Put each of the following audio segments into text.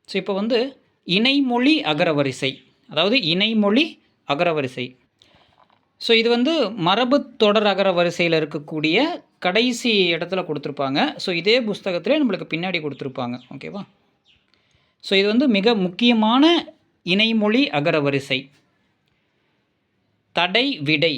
So இப்போ வந்து இணைமொழி அகரவரிசை, அதாவது இணைமொழி அகரவரிசை. ஸோ இது வந்து மரபு தொடர் அகரவரிசையில் இருக்கக்கூடிய கடைசி இடத்துல கொடுத்துருப்பாங்க. ஸோ இதே புஸ்தகத்திலே நம்மளுக்கு பின்னாடி கொடுத்துருப்பாங்க. ஓகேவா? ஸோ இது வந்து மிக முக்கியமான இணைமொழி அகரவரிசை. தடை விடை,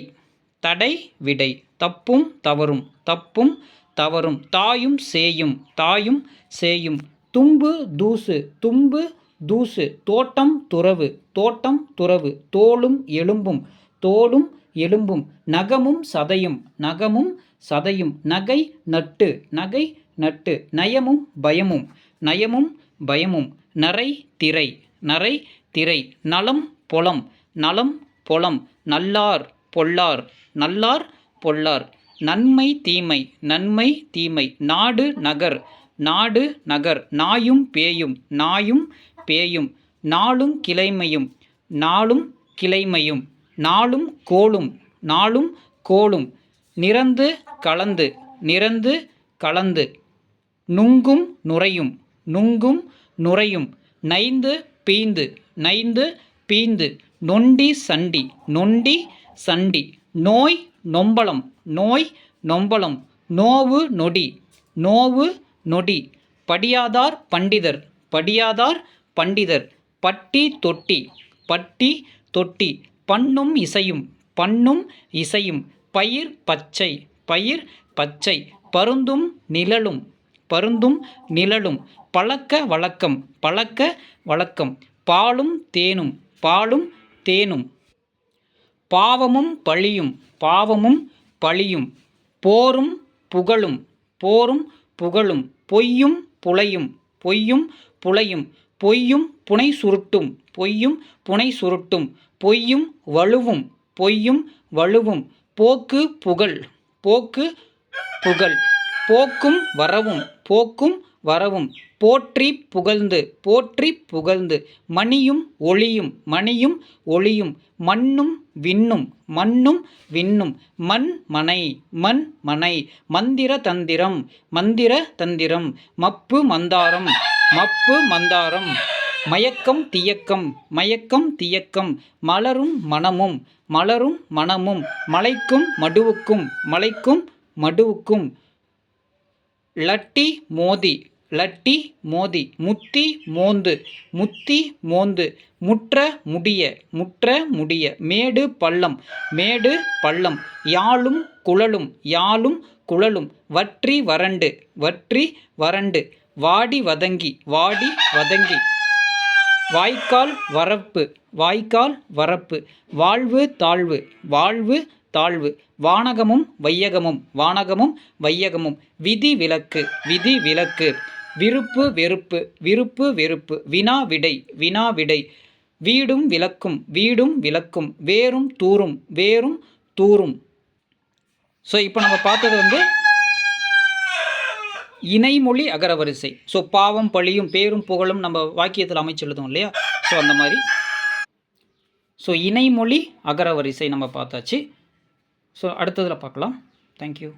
தடை விடை, தப்பும் தவறும், தப்பும் தவறும், தாயும் சேயும், தாயும் சேயும், தும்பு தூசு, தும்பு தூசு, தோட்டம் துறவு, தோட்டம் துறவு, தோளும் எலும்பும், தோளும் எலும்பும், நகமும் சதையும், நகமும் சதையும், நகை நட்டு, நகை நட்டு, நயமும் பயமும், நயமும் பயமும், நரை திரை, நரை திரை, நலம் பொலம், நலம் பொலம், நல்லார் பொல்லார், நல்லார் பொல்லார், நன்மை தீமை, நன்மை தீமை, நாடு நகர், நாடு நகர், நாயும் பேயும், நாயும் பேயும், நாளும் கிளைமையும், நாளும் கிளைமையும், நாளும் கோளும், நாளும் கோளும், நிறந்து கலந்து, நிறந்து கலந்து, நுங்கும் நுரையும், நுங்கும் நுரையும், நைந்து பீந்து, நைந்து பீந்து, நொண்டி சண்டி, நொண்டி சண்டி, நோய் நொம்பலம், நோய் நொம்பலம், நோவு நொடி, நோவு நொடி, படியாதார் பண்டிதர், படியாதார் பண்டிதர், பட்டி தொட்டி, பட்டி தொட்டி, பண்ணும் இசையும், பண்ணும் இசையும், பயிர் பச்சை, பயிர் பச்சை, பருந்தும் நிழலும், பருந்தும் நிழலும், பழக்க வழக்கம், பழக்க வழக்கம், பாலும் தேனும், பாலும் தேனும், பாவமும் பழியும், பாவமும் பழியும், போரும் புகழும், போரும் புகழும், பொய்யும் புலையும், பொய்யும் புலையும், பொய்யும் புனை சுருட்டும், பொய்யும் புனை சுருட்டும், பொய்யும் வலுவும், பொய்யும் வலுவும், போக்கு புகழ், போக்கு புகழ், போக்கும் வரவும், போக்கும் வரவும், போற்றி புகழ்ந்து, போற்றி புகழ்ந்து, மணியும் ஒளியும், மணியும் ஒளியும், மண்ணும் விண்ணும், மண்ணும் விண்ணும், மண் மனை, மண் மனை, மந்திர தந்திரம், மந்திர தந்திரம், மப்பு மந்தாரம், மப்பு மந்தாரம், மயக்கம் தியக்கம், மயக்கம் தியக்கம், மலரும் மனமும், மலரும் மனமும், மலைக்கும் மடுவுக்கும், மலைக்கும் மடுவுக்கும், லட்டி மோதி, லட்டி மோதி, முத்தி மோந்து, முத்தி மோந்து, முற்ற முடிய, முற்ற முடிய, மேடு பள்ளம், மேடு பள்ளம், யாழும் குழலும், யாழும் குழலும், வற்றி வறண்டு, வற்றி வறண்டு, வாடி வதங்கி, வாடி வதங்கி, வாய்க்கால் வரப்பு, வாய்க்கால் வரப்பு, வாழ்வு தாழ்வு, வாழ்வு தாழ்வு, வானகமும் வையகமும், வானகமும் வையகமும், விதி விலக்கு, விதி விலக்கு, விருப்பு வெறுப்பு, விருப்பு வெறுப்பு, வினா விடை, வினா விடை, வீடும் விளக்கும், வீடும் விளக்கும், வேரும் தூரும், வேரும் தூரும். ஸோ இப்போ நம்ம பார்த்தது வந்து இணைமொழி அகரவரிசை. ஸோ பாவம் பழியும் பேரும் புகழும் நம்ம வாக்கியத்தில் அமைச்சு எழுதும் இல்லையா? ஸோ அந்த மாதிரி. ஸோ இணைமொழி அகரவரிசை நம்ம பார்த்தாச்சு. ஸோ அடுத்ததில் பார்க்கலாம். தேங்க்யூ.